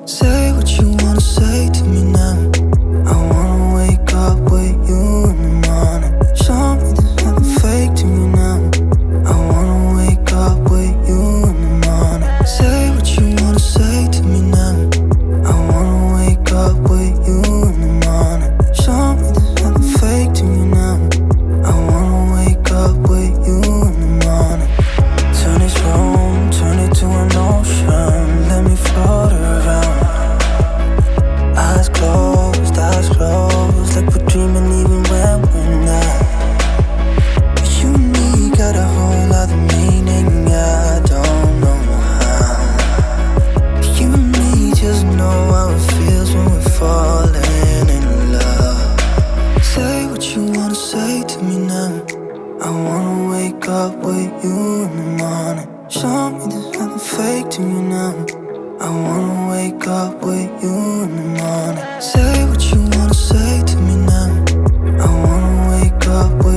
Say what you wanna say to me now. I wanna wake up with you in the morning. Show me there's nothing fake to me now. I wanna wake up with you in the morning. Say what you wanna say to me now. I wanna wake up with you in the morning. Show me there's nothing fake to me now. I wanna wake up with you in the morning. Turn this room, turn it to an ocean. Let me float around. Eyes closed, like we're dreaming even when we're not. You and me got a whole other meaning, I don't know how. You and me just know how it feels when we're falling in love. Say what you wanna say to me now. I wanna wake up with you in the morning. Show me there's nothing fake to me now. I wanna wake up with you in the morning. Say what you wanna say to me now. I wanna wake up with